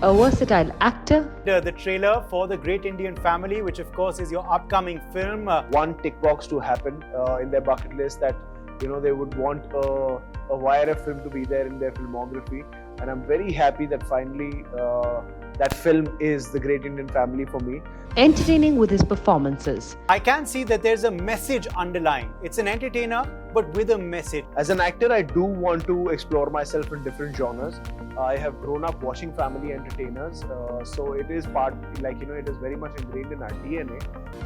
a versatile actor, The trailer for The Great Indian Family, which of course is your upcoming film. One tick box to happen in their bucket list that they would want a YRF film to be there in their filmography, and I'm very happy that finally that film is The Great Indian Family for me. entertaining with his performances. I can see that there's a message underlying. It's an entertainer, but with a message. As an actor, I do want to explore myself in different genres. I have grown up watching family entertainers, so it is part, it is very much ingrained in our DNA.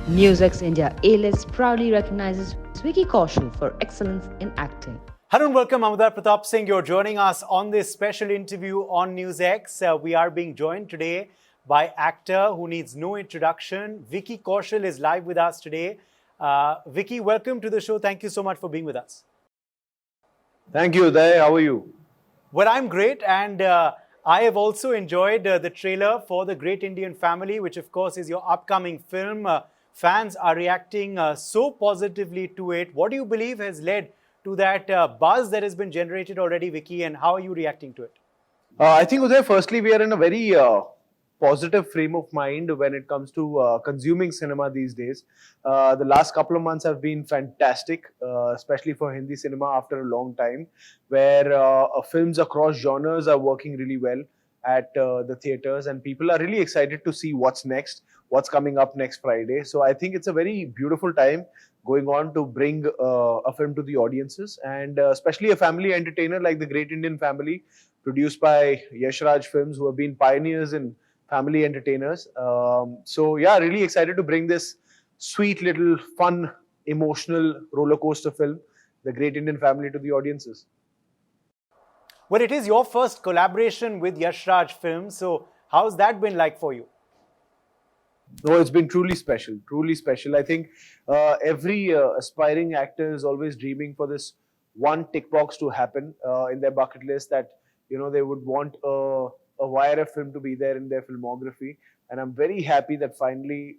NewsX India A-List proudly recognizes Vicky Kaushal for excellence in acting. Hello and welcome, Amudar Pratap Singh. You're joining us on this special interview on NewsX. We are being joined today by actor who needs no introduction. Vicky Kaushal is live with us today. Vicky, welcome to the show. Thank you so much for being with us. Thank you, Uday. How are you? Well, I'm great, and I have also enjoyed the trailer for The Great Indian Family, which of course is your upcoming film. Fans are reacting so positively to it. What do you believe has led to that buzz that has been generated already, Vicky, and how are you reacting to it? I think, Uday, firstly, we are in a very positive frame of mind when it comes to consuming cinema these days. The last couple of months have been fantastic, especially for Hindi cinema after a long time, where films across genres are working really well at the theaters, and people are really excited to see what's next, what's coming up next Friday. So I think it's a very beautiful time going on to bring a film to the audiences, and especially a family entertainer like The Great Indian Family, produced by Yash Raj Films, who have been pioneers in family entertainers. So yeah, really excited to bring this sweet little fun, emotional roller coaster film, The Great Indian Family, to the audiences. Well, it is your first collaboration with Yash Raj Films. So how's that been like for you? No, it's been truly special, truly special. I think every aspiring actor is always dreaming for this one tick box to happen in their bucket list that, they would want a YRF film to be there in their filmography. And I'm very happy that finally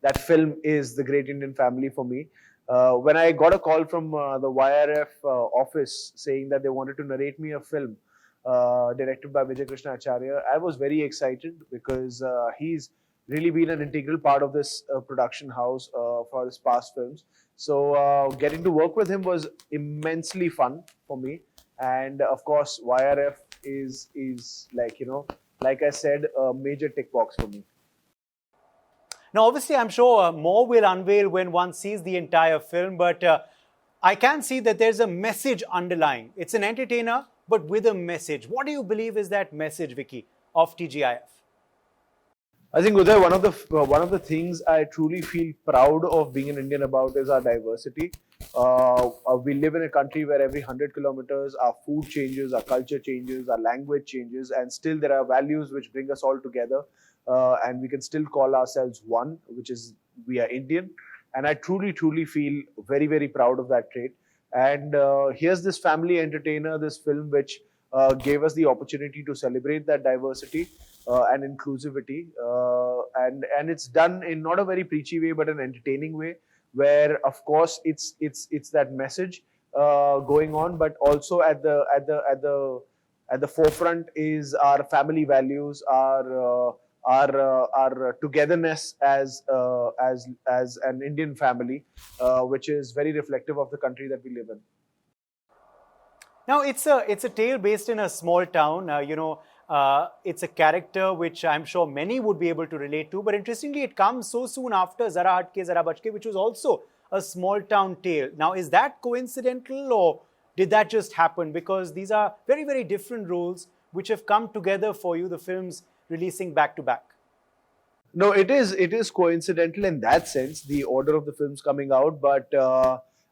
that film is The Great Indian Family for me. When I got a call from the YRF office saying that they wanted to narrate me a film directed by Vijay Krishna Acharya, I was very excited because he's really been an integral part of this production house for his past films. So getting to work with him was immensely fun for me. And of course, YRF is like I said, a major tick box for me. Now, obviously, I'm sure more will unveil when one sees the entire film, but I can see that there's a message underlying. It's an entertainer, but with a message. What do you believe is that message, Vicky, of TGIF? I think, Uday, one of the things I truly feel proud of being an Indian about is our diversity. We live in a country where every 100 kilometers our food changes, our culture changes, our language changes, and still there are values which bring us all together, and we can still call ourselves one, which is we are Indian. And I truly feel very, very proud of that trait. And here's this family entertainer, this film which gave us the opportunity to celebrate that diversity and inclusivity, and it's done in not a very preachy way but an entertaining way, where of course it's that message going on, but also at the forefront is our family values, our togetherness as an Indian family, which is very reflective of the country that we live in. Now, it's a tale based in a small town. It's a character which I'm sure many would be able to relate to. But interestingly, it comes so soon after Zara Hatke Zara Bachke, which was also a small town tale. Now, is that coincidental or did that just happen? Because these are very, very different roles which have come together for you, the films releasing back to back. No, it is coincidental in that sense, the order of the films coming out. But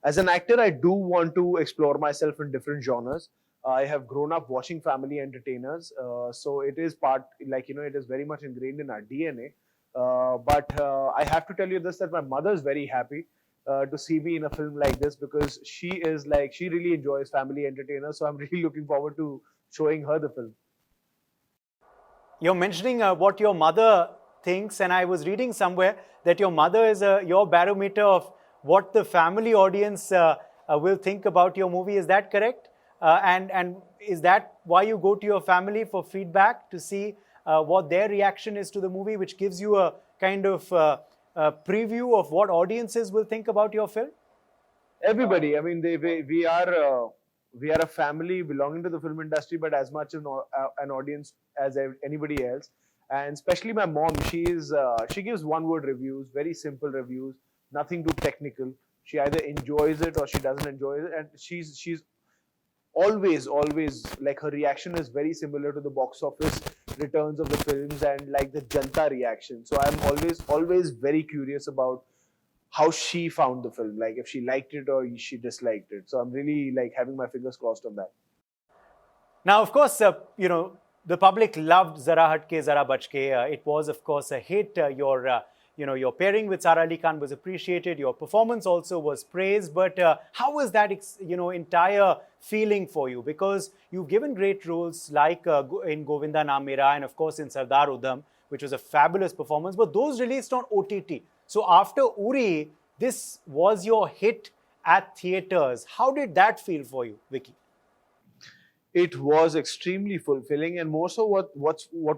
as an actor, I do want to explore myself in different genres. I have grown up watching family entertainers, so it is part, it is very much ingrained in our DNA. But I have to tell you this, that my mother is very happy to see me in a film like this, because she really enjoys family entertainers. So I'm really looking forward to showing her the film. You're mentioning what your mother thinks, and I was reading somewhere that your mother is your barometer of what the family audience will think about your movie. Is that correct? And is that why you go to your family for feedback, to see what their reaction is to the movie, which gives you a kind of preview of what audiences will think about your film? Everybody. I mean, we are a family belonging to the film industry, but as much an audience as anybody else. And especially my mom, she gives one-word reviews, very simple reviews, nothing too technical. She either enjoys it or she doesn't enjoy it, and she's always like her reaction is very similar to the box office returns of the films and like the Janta reaction. So I'm always very curious about how she found the film, like if she liked it or she disliked it. So I'm really like having my fingers crossed on that. Now, of course, the public loved Zara Hatke Zara Bachke. It was, of course, a hit. Your pairing with Sara Ali Khan was appreciated. Your performance also was praised. But how was that, entire feeling for you? Because you've given great roles like in Govinda Naam Mera and, of course, in Sardar Udham, which was a fabulous performance. But those released on OTT. So after Uri, this was your hit at theatres. How did that feel for you, Vicky? It was extremely fulfilling, and more so what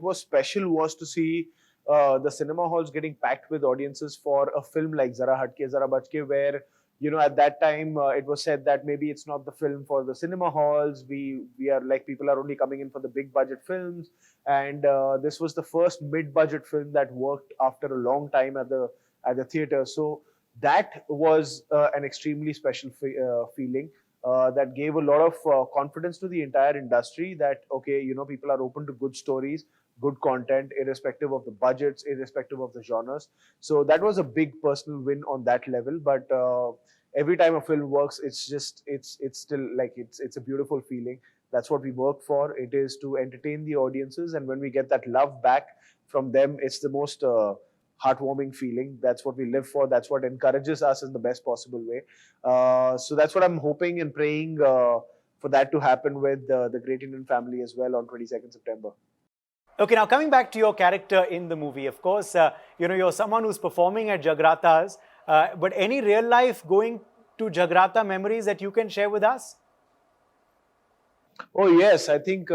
was special was to see the cinema halls getting packed with audiences for a film like Zara Hatke Zara Bachke, where at that time it was said that maybe it's not the film for the cinema halls. We are like, people are only coming in for the big budget films, and this was the first mid-budget film that worked after a long time at the theater. So that was an extremely special feeling. That gave a lot of confidence to the entire industry that, okay, people are open to good stories, good content, irrespective of the budgets, irrespective of the genres. So that was a big personal win on that level. But every time a film works, it's still like, it's a beautiful feeling. That's what we work for. It is to entertain the audiences. And when we get that love back from them, it's the most heartwarming feeling. That's what we live for. That's what encourages us in the best possible way. So that's what I'm hoping and praying for that to happen with the Great Indian Family as well on 22nd September. Okay, now coming back to your character in the movie, of course, you're someone who's performing at Jagratas, but any real life going to Jagrata memories that you can share with us? Oh yes, I think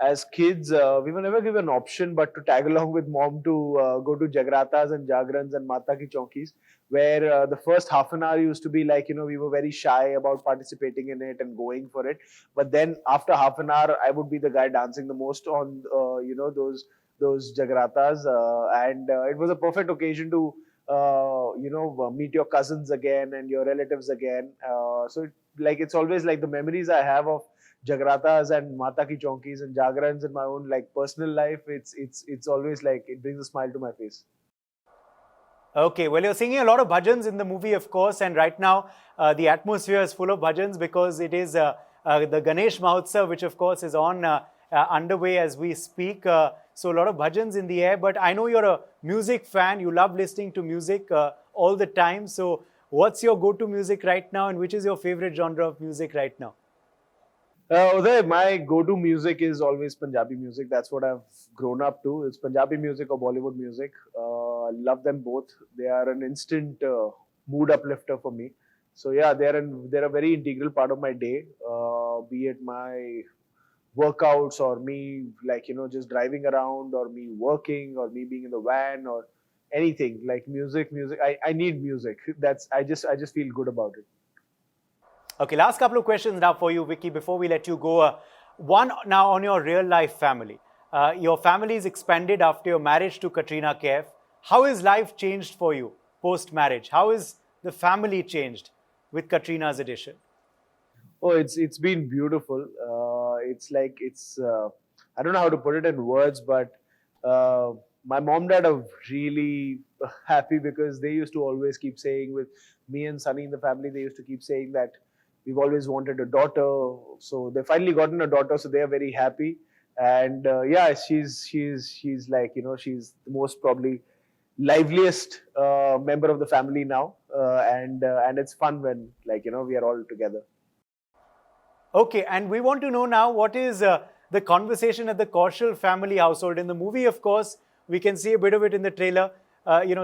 as kids, we were never given an option but to tag along with mom to go to Jagratas and Jagrans and Mata Ki Chowkis, where the first half an hour used to be like, we were very shy about participating in it and going for it. But then after half an hour, I would be the guy dancing the most on, those Jagratas. And it was a perfect occasion to, meet your cousins again and your relatives again. It's always like the memories I have of Jagratas and Mata Ki Chowkis and Jagrans in my own like personal life. It's always like, it brings a smile to my face. Okay, well, you're singing a lot of bhajans in the movie, of course, and right now the atmosphere is full of bhajans because it is the Ganesh Mahotsav, which of course is on underway as we speak. So a lot of bhajans in the air, but I know you're a music fan. You love listening to music all the time. So what's your go-to music right now, and which is your favorite genre of music right now? Uday, my go-to music is always Punjabi music. That's what I've grown up to. It's Punjabi music or Bollywood music. I love them both. They are an instant mood uplifter for me. So yeah, they're a very integral part of my day. Be it my workouts or me just driving around or me working or me being in the van or anything like music. I need music. I just feel good about it. Okay, last couple of questions now for you, Vicky, before we let you go. One now on your real life family. Your family is expanded after your marriage to Katrina Kaif. How has life changed for you post-marriage? How is the family changed with Katrina's addition? Oh, it's been beautiful. I don't know how to put it in words, but my mom and dad are really happy because they used to always keep saying, with me and Sunny in the family, they used to keep saying that we've always wanted a daughter. So they finally gotten a daughter, so they are very happy. And she's like, she's the most probably liveliest member of the family now. And it's fun when we are all together. Okay, and we want to know now what is the conversation at the Kaushal family household. In the movie, of course, we can see a bit of it in the trailer.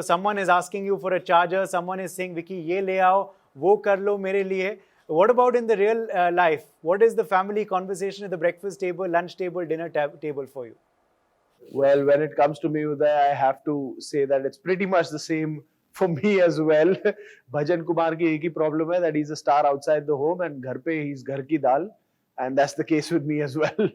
Someone is asking you for a charger. Someone is saying, Vicky, ye le aao, wo kar lo mere liye. What about in the real life? What is the family conversation at the breakfast table, lunch table, dinner table for you? Well, when it comes to me, Uday, I have to say that it's pretty much the same for me as well. Bhajan Kumar ki ek hi problem hai that he's a star outside the home and ghar pe he's ghar ki dal, and that's the case with me as well.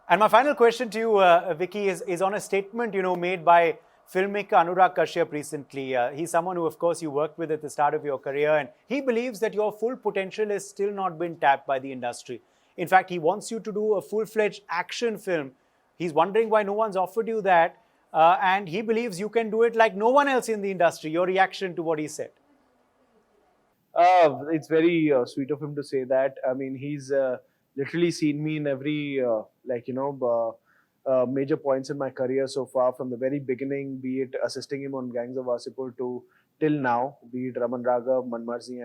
And my final question to you, Vicky, is on a statement made by filmmaker Anurag Kashyap recently. He's someone who, of course, you worked with at the start of your career, and he believes that your full potential has still not been tapped by the industry. In fact, he wants you to do a full-fledged action film. He's wondering why no one's offered you that, and he believes you can do it like no one else in the industry. Your reaction to what he said? It's very sweet of him to say that. I mean, he's literally seen me in every major points in my career so far, from the very beginning, be it assisting him on Gangs of Wasseypur to till now, be it Raman Raghav, Manmarzi.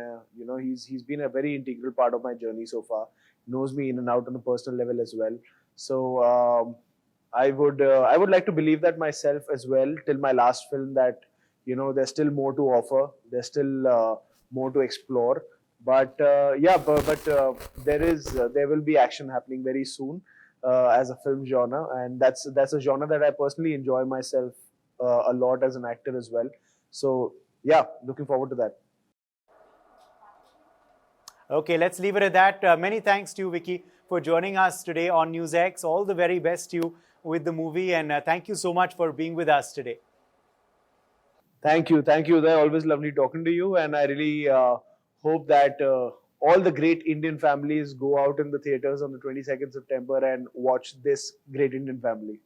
He's been a very integral part of my journey so far. Knows me in and out on a personal level as well. So I would like to believe that myself as well till my last film, that there's still more to offer. There's still more to explore. But there will be action happening very soon as a film genre, and that's a genre that I personally enjoy myself a lot as an actor as well. So yeah, looking forward to that. Okay, let's leave it at that. Many thanks to you, Vicky, for joining us today on NewsX. All the very best to you with the movie, and thank you so much for being with us today. Thank you. They're always lovely talking to you, and I really hope that all the great Indian families go out in the theaters on the 22nd September and watch this great Indian family.